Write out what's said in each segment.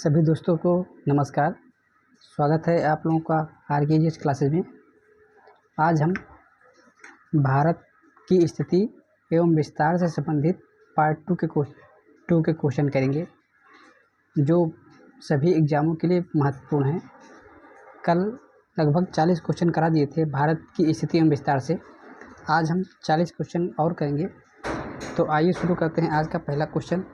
सभी दोस्तों को नमस्कार। स्वागत है आप लोगों का आरकेजीएस क्लासेज में। आज हम भारत की स्थिति एवं विस्तार से संबंधित पार्ट 2 के क्वेश्चन करेंगे, जो सभी एग्ज़ामों के लिए महत्वपूर्ण हैं। कल लगभग 40 क्वेश्चन करा दिए थे भारत की स्थिति एवं विस्तार से। आज हम 40 क्वेश्चन और करेंगे। तो आइए शुरू करते हैं आज का पहला क्वेश्चन।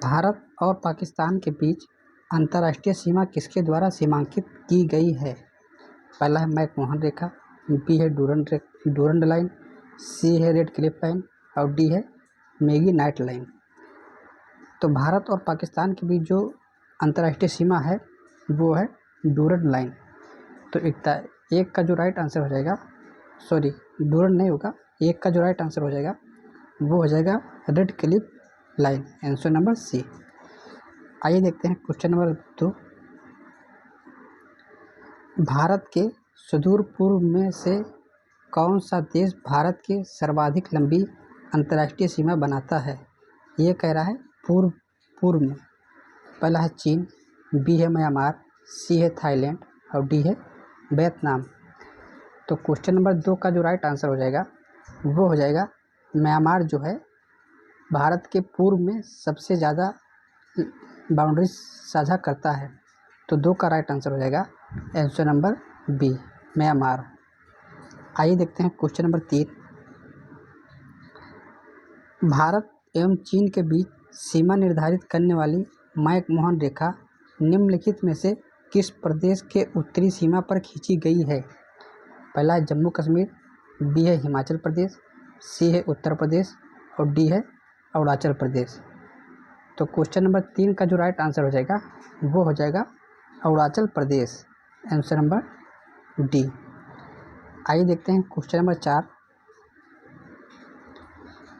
भारत और पाकिस्तान के बीच अंतर्राष्ट्रीय सीमा किसके द्वारा सीमांकित की गई है? पहला है मैकमोहन रेखा, बी है डूरंड लाइन, सी है रेड क्लिफ लाइन और डी है मैगी-नाइट लाइन। तो भारत और पाकिस्तान के बीच जो अंतर्राष्ट्रीय सीमा है वो है डूरंड लाइन। तो एक का जो राइट आंसर हो जाएगा, सॉरी डूरंड नहीं होगा, एक का जो राइट आंसर हो जाएगा वो हो जाएगा Radcliffe line, answer number C. आइए देखते हैं क्वेश्चन नंबर 2। भारत के सुदूर पूर्व में से कौन सा देश भारत के सर्वाधिक लंबी अंतर्राष्ट्रीय सीमा बनाता है? ये कह रहा है पूर्व में। पहला है चीन, बी है म्यांमार, सी है थाईलैंड और डी है वियतनाम। तो क्वेश्चन नंबर 2 का जो राइट आंसर हो जाएगा वो हो जाएगा म्यांमार, जो है भारत के पूर्व में सबसे ज़्यादा बाउंड्री साझा करता है। तो 2 का राइट आंसर हो जाएगा आंसर नंबर बी, म्यांमार। आइए देखते हैं क्वेश्चन नंबर 3। भारत एवं चीन के बीच सीमा निर्धारित करने वाली मैकमोहन रेखा निम्नलिखित में से किस प्रदेश के उत्तरी सीमा पर खींची गई है? पहला है जम्मू कश्मीर, बी है हिमाचल प्रदेश, सी है उत्तर प्रदेश और डी है अरुणाचल प्रदेश। तो क्वेश्चन नंबर 3 का जो राइट आंसर हो जाएगा वो हो जाएगा Arunachal Pradesh, answer number D. आइए देखते हैं क्वेश्चन नंबर 4।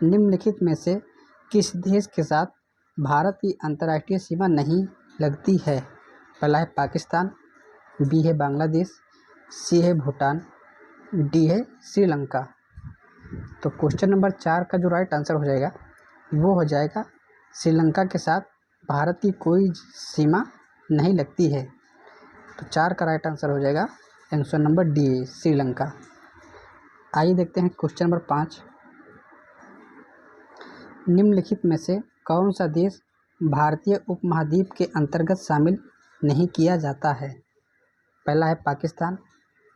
निम्नलिखित में से किस देश के साथ भारत की अंतर्राष्ट्रीय सीमा नहीं लगती है? पहला है पाकिस्तान, बी है बांग्लादेश, सी है भूटान, डी है श्रीलंका। तो क्वेश्चन नंबर 4 का जो राइट आंसर हो जाएगा वो हो जाएगा श्रीलंका के साथ भारत की कोई सीमा नहीं लगती है। तो 4 का राइट आंसर हो जाएगा आंसर नंबर डी, श्रीलंका। आइए देखते हैं क्वेश्चन नंबर 5। निम्नलिखित में से कौन सा देश भारतीय उपमहाद्वीप के अंतर्गत शामिल नहीं किया जाता है? पहला है पाकिस्तान,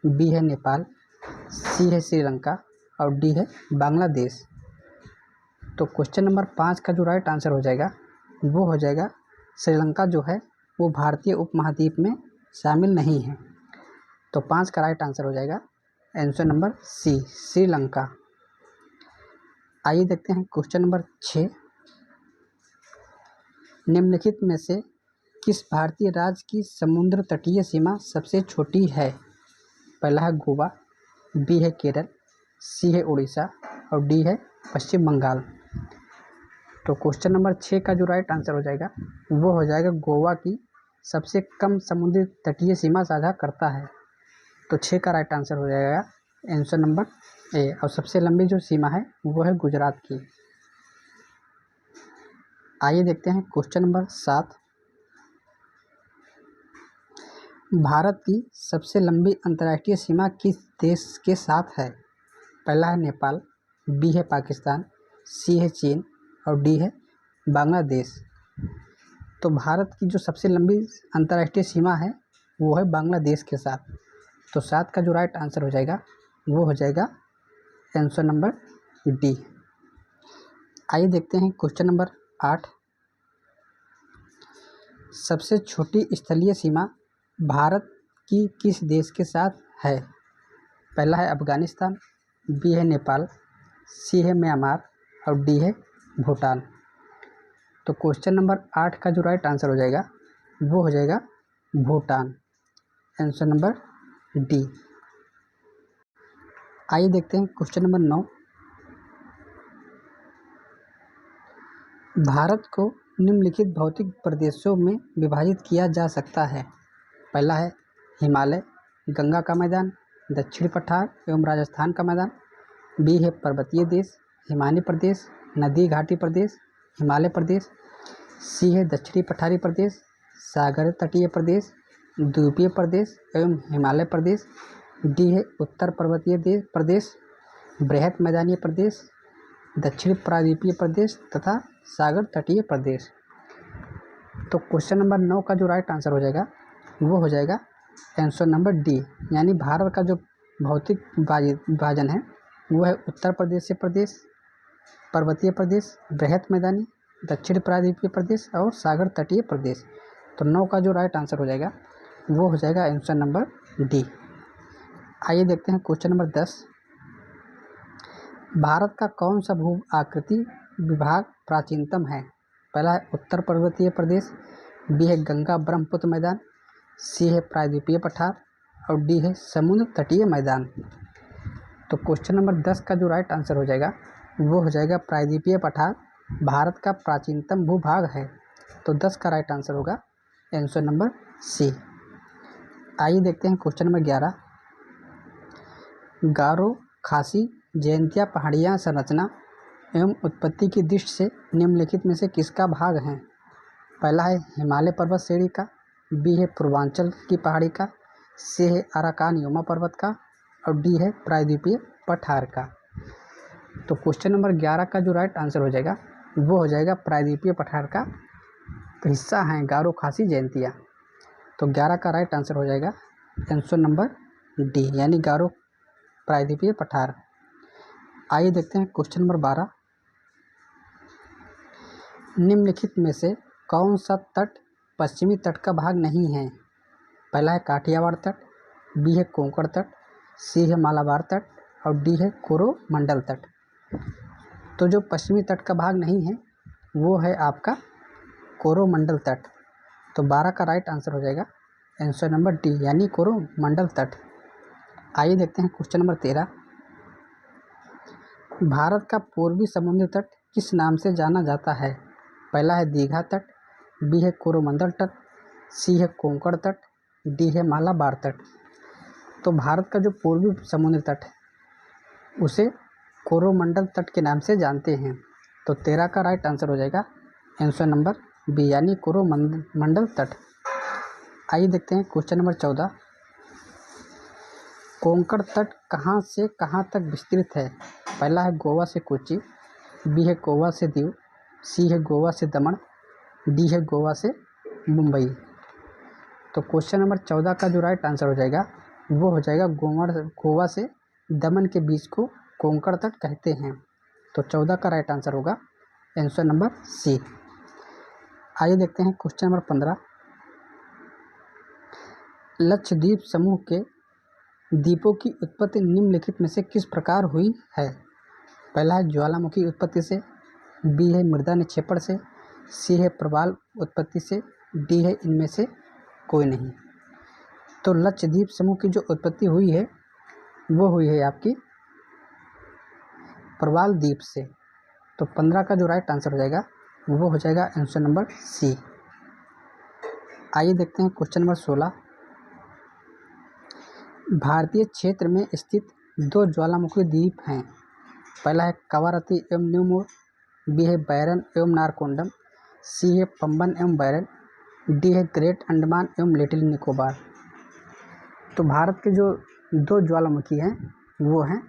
बी है नेपाल, सी है श्रीलंका और डी है बांग्लादेश। तो क्वेश्चन नंबर 5 का जो राइट आंसर हो जाएगा वो हो जाएगा श्रीलंका, जो है वो भारतीय उपमहाद्वीप में शामिल नहीं है। तो 5 का राइट आंसर हो जाएगा आंसर नंबर सी, श्रीलंका। आइए देखते हैं क्वेश्चन नंबर 6। निम्नलिखित में से किस भारतीय राज्य की समुद्र तटीय सीमा सबसे छोटी है? पहला है गोवा, बी है केरल, सी है उड़ीसा और डी है पश्चिम बंगाल। तो क्वेश्चन नंबर 6 का जो राइट आंसर हो जाएगा वो हो जाएगा गोवा की सबसे कम समुद्री तटीय सीमा साझा करता है। तो 6 का राइट आंसर हो जाएगा आंसर नंबर ए। और सबसे लंबी जो सीमा है वो है गुजरात की। आइए देखते हैं क्वेश्चन नंबर 7। भारत की सबसे लंबी अंतर्राष्ट्रीय सीमा किस देश के साथ है? पहला है नेपाल, बी है पाकिस्तान, सी है चीन और डी है बांग्लादेश। तो भारत की जो सबसे लंबी अंतर्राष्ट्रीय सीमा है वो है बांग्लादेश के साथ। तो 7 का जो राइट आंसर हो जाएगा वो हो जाएगा आंसर नंबर डी। आइए देखते हैं क्वेश्चन नंबर 8। सबसे छोटी स्थलीय सीमा भारत की किस देश के साथ है? पहला है अफगानिस्तान, बी है नेपाल, सी है म्यांमार और डी है भूटान। तो क्वेश्चन नंबर 8 का जो राइट आंसर हो जाएगा वो हो जाएगा भूटान, आंसर नंबर डी। आइए देखते हैं क्वेश्चन नंबर 9। भारत को निम्नलिखित भौतिक प्रदेशों में विभाजित किया जा सकता है। पहला है हिमालय, गंगा का मैदान, दक्षिण पठार एवं राजस्थान का मैदान, बी है पर्वतीय देश, हिमानी प्रदेश, नदी घाटी प्रदेश हिमालय प्रदेश, सी है दक्षिणी पठारी प्रदेश, सागर तटीय प्रदेश, द्वीपीय प्रदेश एवं हिमालय प्रदेश, डी है उत्तर पर्वतीय प्रदेश, बृहत मैदानी प्रदेश, दक्षिण प्रायद्वीपीय प्रदेश तथा सागर तटीय प्रदेश। तो क्वेश्चन नंबर 9 का जो राइट आंसर हो जाएगा वो हो जाएगा आंसर नंबर डी, यानी भारत का जो भौतिक विभाजन है वो है उत्तर प्रदेशीय प्रदेश, पर्वतीय प्रदेश, बृहत मैदानी, दक्षिण प्रायद्वीपीय प्रदेश और सागर तटीय प्रदेश। तो 9 का जो राइट आंसर हो जाएगा वो हो जाएगा आंसर नंबर डी। आइए देखते हैं क्वेश्चन नंबर 10। भारत का कौन सा भू आकृति विभाग प्राचीनतम है? पहला है उत्तर पर्वतीय प्रदेश, बी है गंगा ब्रह्मपुत्र मैदान, सी है प्रायद्वीपीय पठार और डी है समुद्र तटीय मैदान। तो क्वेश्चन नंबर 10 का जो राइट आंसर हो जाएगा वो हो जाएगा प्रायद्वीपीय पठार भारत का प्राचीनतम भूभाग है। तो 10 का राइट आंसर होगा आंसर नंबर सी। आइए देखते हैं क्वेश्चन नंबर 11। गारो, खासी, जयंतिया पहाड़ियाँ संरचना एवं उत्पत्ति की दृष्टि से निम्नलिखित में से किसका भाग है? पहला है हिमालय पर्वत श्रेणी का, बी है पूर्वांचल की पहाड़ी का, सी है अराकान योमा पर्वत का और डी है प्रायद्वीपीय पठार का। तो क्वेश्चन नंबर 11 का जो राइट आंसर हो जाएगा वो हो जाएगा प्रायद्वीपीय पठार का हिस्सा है गारो, खासी, जयंतिया। तो 11 का राइट आंसर हो जाएगा आंसर नंबर डी, यानी गारो प्रायद्वीपीय पठार। आइए देखते हैं क्वेश्चन नंबर 12। निम्नलिखित में से कौन सा तट पश्चिमी तट का भाग नहीं है? पहला है काठियावाड़ तट, बी है कोंकण तट, सी है मालाबार तट और डी है कोरोमंडल तट। तो जो पश्चिमी तट का भाग नहीं है वो है आपका कोरोमंडल तट। तो 12 का राइट आंसर हो जाएगा आंसर नंबर डी, यानी कोरोमंडल तट। आइए देखते हैं क्वेश्चन नंबर 13। भारत का पूर्वी समुद्री तट किस नाम से जाना जाता है? पहला है दीघा तट, बी है कोरोमंडल तट, सी है कोंकण तट, डी है मालाबार तट। तो भारत का जो पूर्वी समुद्री तट है उसे कोरोमंडल तट के नाम से जानते हैं। तो 13 का राइट आंसर हो जाएगा आंसर नंबर बी, यानी कोरोमंडल तट। आइए देखते हैं क्वेश्चन नंबर 14। कोंकण तट कहाँ से कहाँ तक विस्तृत है? पहला है गोवा से कोच्चि, बी है गोवा से दीव, सी है गोवा से दमन, डी है गोवा से मुंबई। तो क्वेश्चन नंबर 14 का जो राइट आंसर हो जाएगा वो हो जाएगा गोवा से दमन के बीच को कोंकण तट कहते हैं। तो 14 का राइट आंसर होगा आंसर नंबर सी। आइए देखते हैं क्वेश्चन नंबर 15। लक्षद्वीप समूह के द्वीपों की उत्पत्ति निम्नलिखित में से किस प्रकार हुई है? पहला है ज्वालामुखी उत्पत्ति से, बी है मृदा निक्षेपण से, सी है प्रवाल उत्पत्ति से, डी है इनमें से कोई नहीं। तो लक्षद्वीप समूह की जो उत्पत्ति हुई है वो हुई है आपकी प्रवाल द्वीप से। तो 15 का जो राइट आंसर हो जाएगा वो हो जाएगा आंसर नंबर सी। आइए देखते हैं क्वेश्चन नंबर 16। भारतीय क्षेत्र में स्थित 2 ज्वालामुखी द्वीप हैं। पहला है कवारती एवं न्यूमोर, बी है बैरन एवं नारकोंडम, सी है पंबन एवं बैरन, डी है ग्रेट अंडमान एवं लिटिल निकोबार। तो भारत के जो 2 ज्वालामुखी हैं वो हैं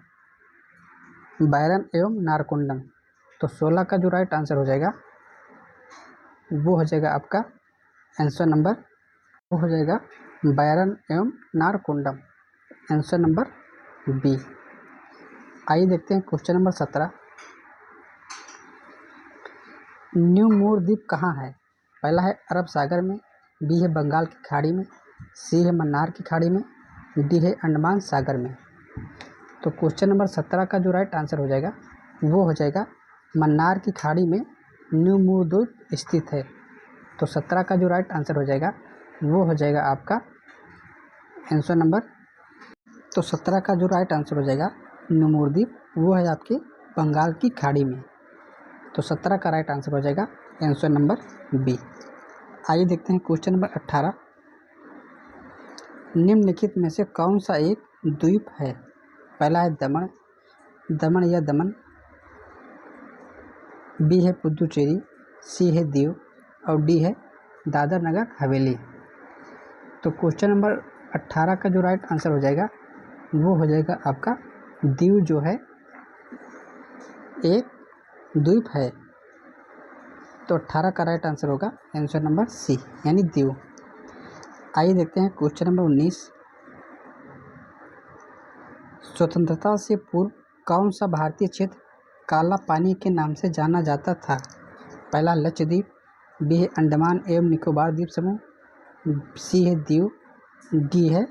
बैरन एवं नारकोंडम। तो 16 का जो राइट आंसर हो जाएगा वो हो जाएगा आपका आंसर नंबर वो हो जाएगा बैरन एवं नारकोंडम, आंसर नंबर बी। आइए देखते हैं क्वेश्चन नंबर 17। न्यू मोर द्वीप कहाँ है? पहला है अरब सागर में, बी है बंगाल की खाड़ी में, सी है मन्नार की खाड़ी में, डी है अंडमान सागर में। तो क्वेश्चन नंबर 17 का जो राइट आंसर हो जाएगा वो हो जाएगा मन्नार की खाड़ी में न्यू मोर द्वीप स्थित है। तो 17 का जो राइट आंसर हो जाएगा वो हो जाएगा आपका आंसर नंबर। तो 17 का जो राइट आंसर हो जाएगा न्यू मोर द्वीप वो है आपके बंगाल की खाड़ी में। तो 17 का राइट आंसर हो जाएगा आंसर नंबर बी। आइए देखते हैं क्वेश्चन नंबर 18। निम्नलिखित में से कौन सा एक द्वीप है? पहला है दमन या दमन, बी है पुदुचेरी, सी है दीव और डी है दादर नगर हवेली। तो क्वेश्चन नंबर 18 का जो राइट आंसर हो जाएगा वो हो जाएगा आपका दीव जो है एक द्वीप है। तो 18 का राइट आंसर होगा आंसर नंबर सी यानी दीव। आइए देखते हैं क्वेश्चन नंबर 19। स्वतंत्रता से पूर्व कौन सा भारतीय क्षेत्र काला पानी के नाम से जाना जाता था? पहला लक्षद्वीप, बी है अंडमान एवं निकोबार द्वीप समूह, सी है दीव, डी है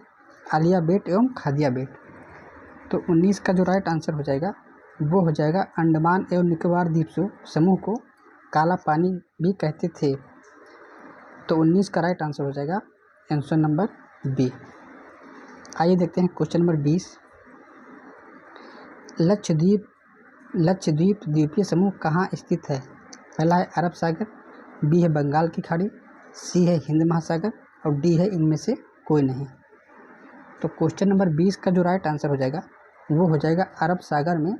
आलिया बेट एवं खादिया बेट। तो 19 का जो राइट आंसर हो जाएगा वो हो जाएगा अंडमान एवं निकोबार द्वीप समूह को काला पानी भी कहते थे। तो 19 का राइट आंसर हो जाएगा आंसर नंबर बी। आइए देखते हैं क्वेश्चन नंबर 20। लक्षद्वीप द्वीपीय समूह कहाँ स्थित है? पहला है अरब सागर, बी है बंगाल की खाड़ी, सी है हिंद महासागर और डी है इनमें से कोई नहीं। तो क्वेश्चन नंबर 20 का जो राइट आंसर हो जाएगा वो हो जाएगा अरब सागर में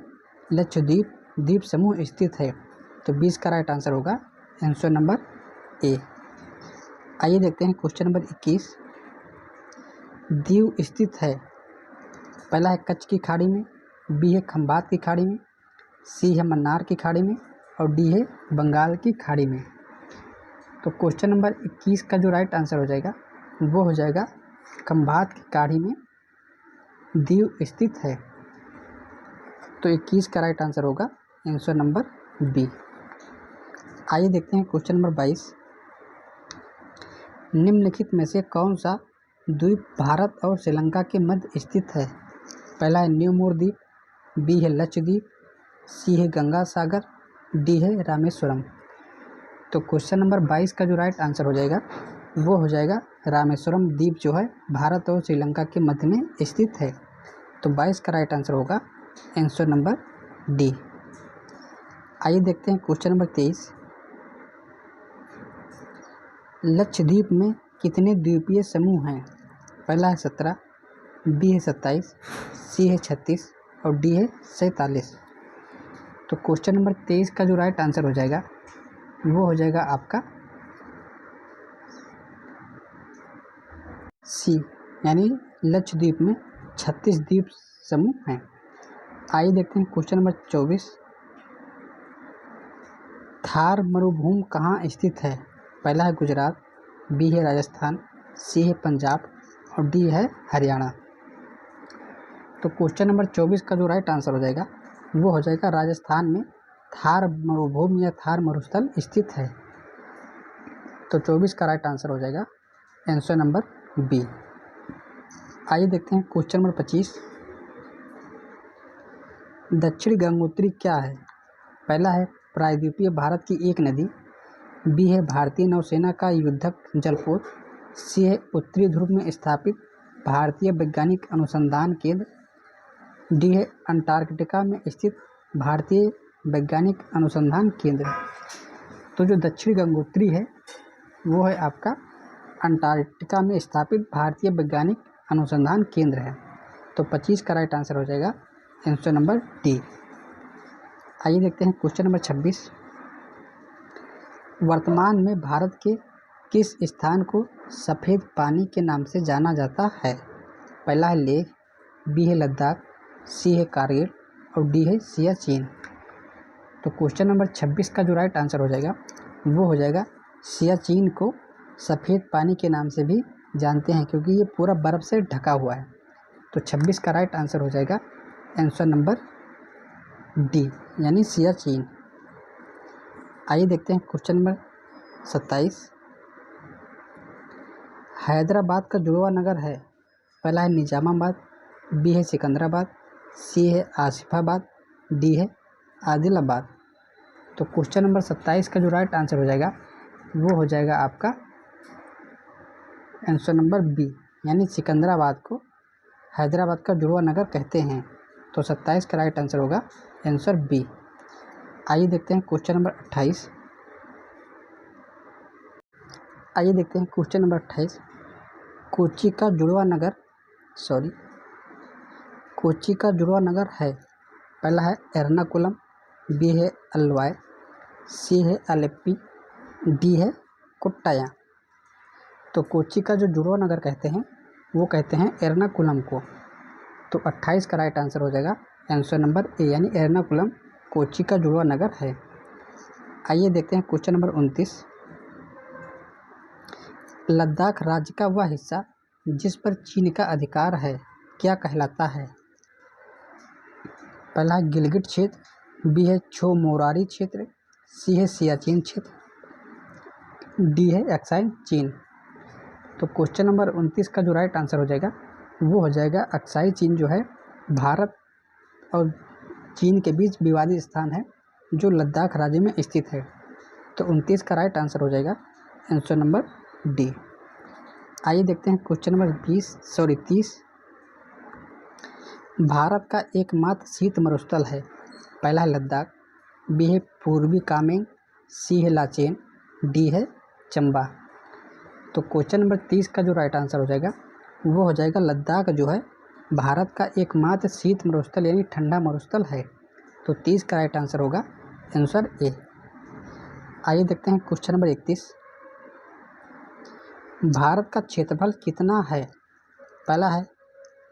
लक्षद्वीप द्वीप समूह स्थित है। तो 20 का राइट आंसर होगा आंसर नंबर ए। आइए देखते हैं क्वेश्चन नंबर 21। दीव स्थित है पहला है कच्छ की खाड़ी में, बी है खंबात की खाड़ी में, सी है मन्नार की खाड़ी में और डी है बंगाल की खाड़ी में। तो क्वेश्चन नंबर 21 का जो राइट आंसर हो जाएगा वो हो जाएगा खंबात की खाड़ी में दीव स्थित है। तो 21 का राइट आंसर होगा आंसर नंबर बी। आइए देखते हैं क्वेश्चन नंबर 22। निम्नलिखित में से कौन सा द्वीप भारत और श्रीलंका के मध्य स्थित है? पहला है न्यू मोर द्वीप, बी है लक्षद्वीप, सी है गंगा सागर, डी है रामेश्वरम। तो क्वेश्चन नंबर 22 का जो राइट आंसर हो जाएगा वो हो जाएगा रामेश्वरम द्वीप जो है भारत और श्रीलंका के मध्य में स्थित है। तो 22 का राइट आंसर होगा आंसर नंबर डी। आइए देखते हैं क्वेश्चन नंबर 23। लक्षद्वीप में कितने द्वीपीय समूह हैं? पहला है 17, बी है 27, सी है 36 और डी है 47। तो क्वेश्चन नंबर 23 का जो राइट आंसर हो जाएगा वो हो जाएगा आपका सी यानी लक्षद्वीप में 36 द्वीप समूह हैं। आइए देखते हैं क्वेश्चन नंबर 24। थार मरुभूमि कहाँ स्थित है? पहला है गुजरात, बी है राजस्थान, सी है पंजाब और डी है हरियाणा। तो क्वेश्चन नंबर 24 का जो राइट आंसर हो जाएगा वो हो जाएगा राजस्थान में थार मरुभूमि या थार मरुस्थल स्थित है। तो 24 का राइट आंसर हो जाएगा आंसर नंबर बी। आइए देखते हैं क्वेश्चन नंबर 25। दक्षिण गंगोत्री क्या है? पहला है प्रायद्वीपीय भारत की एक नदी, बी है भारतीय नौसेना का युद्धक जलपोत, सी है उत्तरी ध्रुव में स्थापित भारतीय वैज्ञानिक अनुसंधान केंद्र, डी है अंटार्कटिका में स्थित भारतीय वैज्ञानिक अनुसंधान केंद्र। तो जो दक्षिण गंगोत्री है वो है आपका अंटार्कटिका में स्थापित भारतीय वैज्ञानिक अनुसंधान केंद्र है। तो 25 का राइट आंसर हो जाएगा आंसर नंबर डी। आइए देखते हैं क्वेश्चन नंबर 26। वर्तमान में भारत के किस स्थान को सफ़ेद पानी के नाम से जाना जाता है? पहला है लेह, बी है लद्दाख, सी है कारगिल और डी है सियाचिन। तो क्वेश्चन नंबर 26 का जो राइट आंसर हो जाएगा वो हो जाएगा सियाचिन को सफ़ेद पानी के नाम से भी जानते हैं क्योंकि ये पूरा बर्फ़ से ढका हुआ है। तो 26 का राइट आंसर हो जाएगा आंसर नंबर डी यानी सियाचिन। आइए देखते हैं क्वेश्चन नंबर 27। हैदराबाद का जुड़वा नगर है। पहला है निजामाबाद, बी है सिकंदराबाद, सी है आसिफाबाद, डी है आदिलाबाद। तो क्वेश्चन नंबर 27 का जो राइट आंसर हो जाएगा वो हो जाएगा आपका आंसर नंबर बी यानी सिकंदराबाद को हैदराबाद का जुड़वा नगर कहते हैं। तो 27 का राइट आंसर होगा आंसर बी। आइए देखते हैं क्वेश्चन नंबर 28। आइए देखते हैं क्वेश्चन नंबर 28। कोच्चि का जुड़वा नगर है। पहला है एर्नाकुलम, बी है अलवाय, सी है अलेप्पी डी है कोट्टायम। तो कोच्चि का जो जुड़वा नगर कहते हैं वो कहते हैं एर्नाकुलम को। तो 28 का राइट आंसर हो जाएगा आंसर नंबर ए, यानी एर्नाकुलम कोच्चि का जुड़वा नगर है। आइए देखते हैं क्वेश्चन नंबर 29। लद्दाख राज्य का वह हिस्सा जिस पर चीन का अधिकार है क्या कहलाता है? पहला है गिलगिट क्षेत्र, बी है छो मोरारी क्षेत्र, सी है सियाचिन क्षेत्र, डी है अक्साई चीन। तो क्वेश्चन नंबर 29 का जो राइट आंसर हो जाएगा वो हो जाएगा अक्साई चीन, जो है भारत और चीन के बीच विवादित स्थान है जो लद्दाख राज्य में स्थित है। तो 29 का राइट आंसर हो जाएगा आंसर नंबर डी। आइए देखते हैं क्वेश्चन नंबर 30। भारत का एकमात्र शीत मरुस्थल है। पहला है लद्दाख, बी है पूर्वी कामेंग, सी है लाचेन, डी है चंबा। तो क्वेश्चन नंबर 30 का जो राइट आंसर हो जाएगा वो हो जाएगा लद्दाख जो है भारत का एकमात्र शीत मरुस्थल यानी ठंडा मरुस्थल है। तो 30 का राइट आंसर होगा आंसर ए। आइए देखते हैं क्वेश्चन नंबर 31। भारत का क्षेत्रफल कितना है? पहला है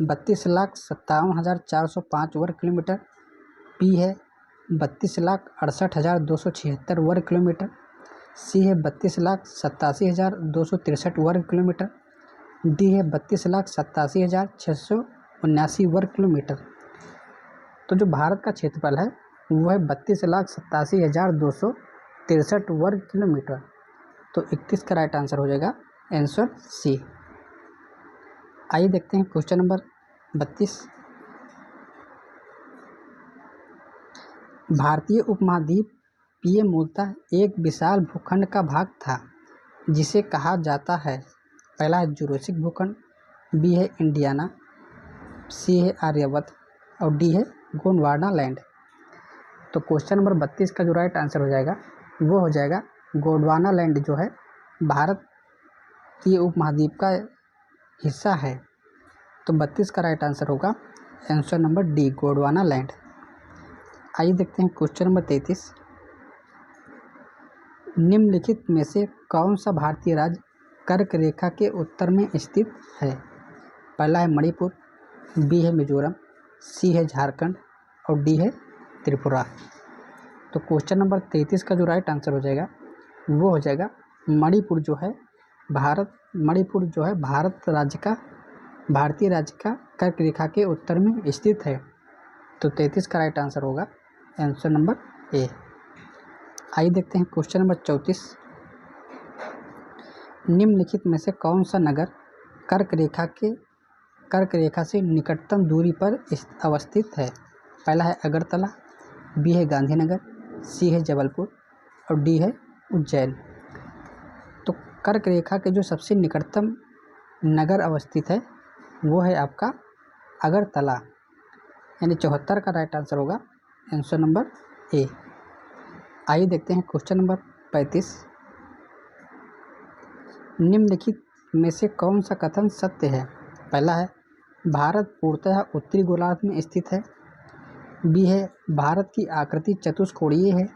32,57,405 वर्ग किलोमीटर, बी है 32,68,276 वर्ग किलोमीटर, सी है 32,87,263 वर्ग किलोमीटर, डी है 32,87,679 वर्ग किलोमीटर। तो जो भारत का क्षेत्रफल है वो है 32,87,263 वर्ग किलोमीटर। तो 31 का राइट आंसर हो जाएगा आंसर सी। आइए देखते हैं क्वेश्चन नंबर 32। भारतीय उपमहाद्वीपीय मूलतः एक विशाल भूखंड का भाग था जिसे कहा जाता है। पहला है जुरासिक भूखंड, बी है इंडियाना, सी है आर्यवत और डी है गोंडवाना लैंड। तो क्वेश्चन नंबर 32 का जो राइट आंसर हो जाएगा वो हो जाएगा गोंडवाना लैंड, जो है भारतीय उपमहाद्वीप का हिस्सा है। तो 32 का राइट आंसर होगा answer number D, Gondwana land. आइए देखते हैं क्वेश्चन नंबर 33। निम्नलिखित में से कौन सा भारतीय राज्य कर्क रेखा के उत्तर में स्थित है? पहला है मणिपुर, बी है मिजोरम, सी है झारखंड और डी है त्रिपुरा। तो क्वेश्चन नंबर 33 का जो राइट आंसर हो जाएगा वो हो जाएगा मणिपुर जो है भारतीय राज्य का कर्क रेखा के उत्तर में स्थित है। तो 33 का राइट आंसर होगा आंसर नंबर ए। आइए देखते हैं क्वेश्चन नंबर 34। निम्नलिखित में से कौन सा नगर कर्क रेखा से निकटतम दूरी पर अवस्थित है? पहला है अगरतला, बी है गांधीनगर, सी है जबलपुर और डी है उज्जैन। तो कर्क रेखा के जो सबसे निकटतम नगर अवस्थित है वो है आपका अगरतला, यानी 74 का राइट आंसर होगा आंसर नंबर ए। आइए देखते हैं क्वेश्चन नंबर 35। निम्नलिखित में से कौन सा कथन सत्य है? पहला है भारत पूर्णतः उत्तरी गोलार्ध में स्थित है, बी है भारत की आकृति चतुष्कोणीय है,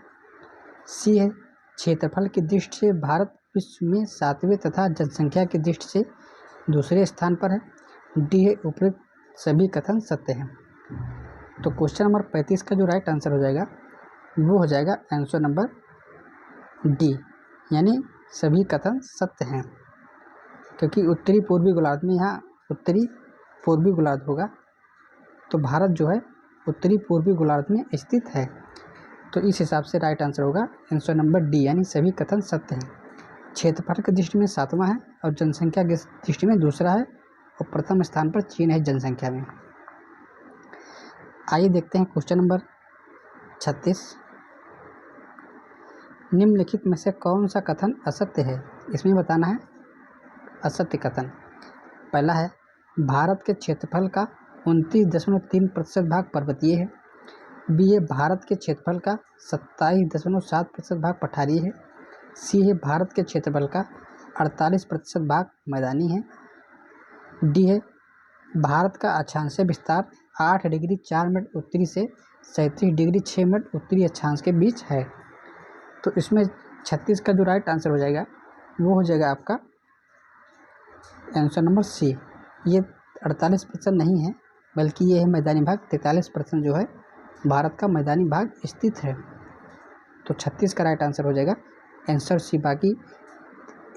सी है क्षेत्रफल की दृष्टि से भारत विश्व में 7वें तथा जनसंख्या की दृष्टि से दूसरे स्थान पर है, डी है उपरोक्त सभी कथन सत्य हैं। तो क्वेश्चन नंबर 35 का जो राइट आंसर हो जाएगा वो हो जाएगा आंसर नंबर डी, यानी सभी कथन सत्य हैं, क्योंकि उत्तरी पूर्वी गोलार्ध में यहाँ उत्तरी पूर्वी गोलार्ध होगा। तो भारत जो है उत्तरी पूर्वी गोलार्ध में स्थित है। तो इस हिसाब से राइट आंसर होगा आंसर नंबर डी, यानी सभी कथन सत्य हैं। क्षेत्रफल की दृष्टि में 7वां है और जनसंख्या की दृष्टि में दूसरा है और प्रथम स्थान पर चीन है जनसंख्या में। आइए देखते हैं क्वेश्चन नंबर 36। निम्नलिखित में से कौन सा कथन असत्य है? इसमें बताना है असत्य कथन। पहला है भारत के क्षेत्रफल का 29.3% भाग पर्वतीय है, बी है भारत के क्षेत्रफल का 27.7% भाग पठारी है, सी है भारत के क्षेत्रफल का 48% भाग मैदानी है, डी है भारत का अक्षांशीय विस्तार 8 डिग्री 4 मिनट उत्तरी से 37 डिग्री 6 मिनट उत्तरी अक्षांश के बीच है। तो इसमें 36 का जो राइट आंसर हो जाएगा वो हो जाएगा आपका आंसर नंबर सी। ये 48% नहीं है, बल्कि ये है मैदानी भाग। 43% जो है भारत का मैदानी भाग स्थित है। तो 36 का राइट आंसर हो जाएगा आंसर सी। बाकी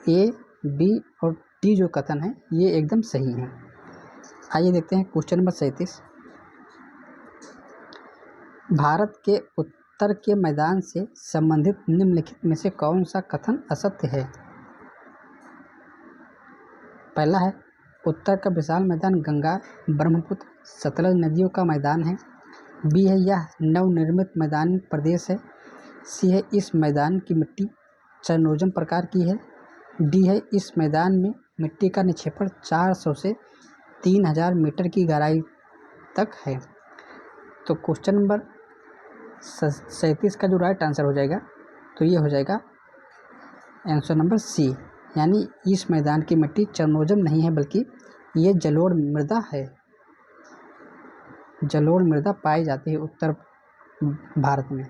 ए, बी और डी जो कथन है ये एकदम सही है। आइए देखते हैं क्वेश्चन नंबर 37। भारत के उत्तर के मैदान से संबंधित निम्नलिखित में से कौन सा कथन असत्य है? पहला है उत्तर का विशाल मैदान गंगा, ब्रह्मपुत्र, सतलज नदियों का मैदान है। बी है यह नवनिर्मित मैदानी प्रदेश है। सी है इस मैदान की मिट्टी चरनोजम प्रकार की है। डी है इस मैदान में मिट्टी का निक्षेपण 400 से 3000 मीटर की गहराई तक है। तो क्वेश्चन नंबर 37 का जो राइट आंसर हो जाएगा तो ये हो जाएगा आंसर नंबर सी, यानी इस मैदान की मिट्टी चरनोजम नहीं है, बल्कि ये जलोढ़ मृदा है। जलोढ़ मृदा पाई जाती है उत्तर भारत में।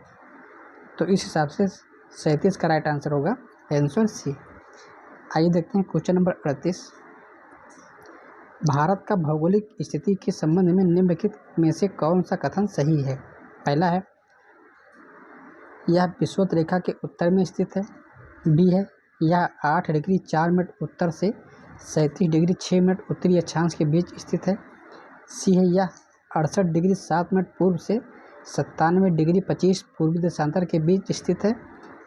तो इस हिसाब से 37 का राइट आंसर होगा आंसर सी। आइए देखते हैं क्वेश्चन नंबर 38। भारत का भौगोलिक स्थिति के संबंध में निम्नलिखित में से कौन सा कथन सही है? पहला है यह विषुवत रेखा के उत्तर में स्थित है। बी है यह 8 डिग्री 4 मिनट उत्तर से 37 डिग्री 6 मिनट उत्तरी अक्षांश के बीच स्थित है। सी है यह 68 डिग्री 7 मिनट पूर्व से 97 डिग्री 25 पूर्वी देशांतर के बीच स्थित है।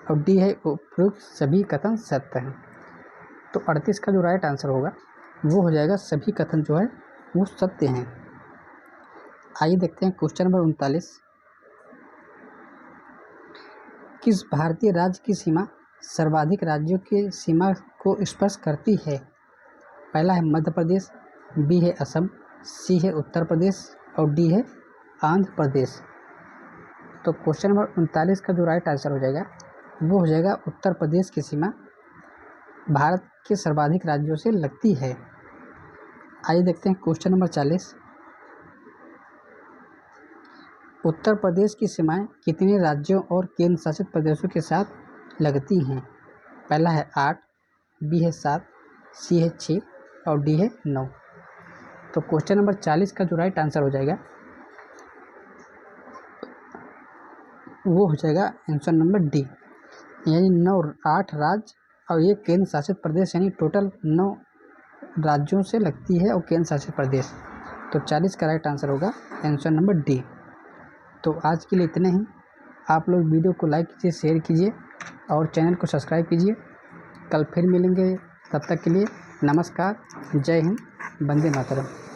और डी है उपयुक्त सभी कथन सत्य हैं। तो 38 का जो राइट आंसर होगा वो हो जाएगा सभी कथन जो है वो सत्य हैं। आइए देखते हैं क्वेश्चन नंबर 39। किस भारतीय राज्य की सीमा सर्वाधिक राज्यों की सीमा को स्पर्श करती है? पहला है मध्य प्रदेश, बी है असम, सी है उत्तर प्रदेश और डी है आंध्र प्रदेश। तो क्वेश्चन नंबर 39 का जो राइट आंसर हो जाएगा वो हो जाएगा उत्तर प्रदेश की सीमा भारत के सर्वाधिक राज्यों से लगती है। आइए देखते हैं क्वेश्चन नंबर 40। उत्तर प्रदेश की सीमाएं कितने राज्यों और केंद्र शासित प्रदेशों के साथ लगती हैं? पहला है 8, बी है 7, सी है 6 और डी है 9। तो क्वेश्चन नंबर 40 का जो राइट आंसर हो जाएगा वो हो जाएगा आंसर नंबर डी, यानी 8 राज्य और ये केंद्र शासित प्रदेश, यानी टोटल 9 राज्यों से लगती है और केंद्र शासित प्रदेश। तो 40 का राइट आंसर होगा आंसर नंबर डी। तो आज के लिए इतने ही। आप लोग वीडियो को लाइक कीजिए, शेयर कीजिए और चैनल को सब्सक्राइब कीजिए। कल फिर मिलेंगे, तब तक के लिए नमस्कार, जय हिंद, वंदे मातरम।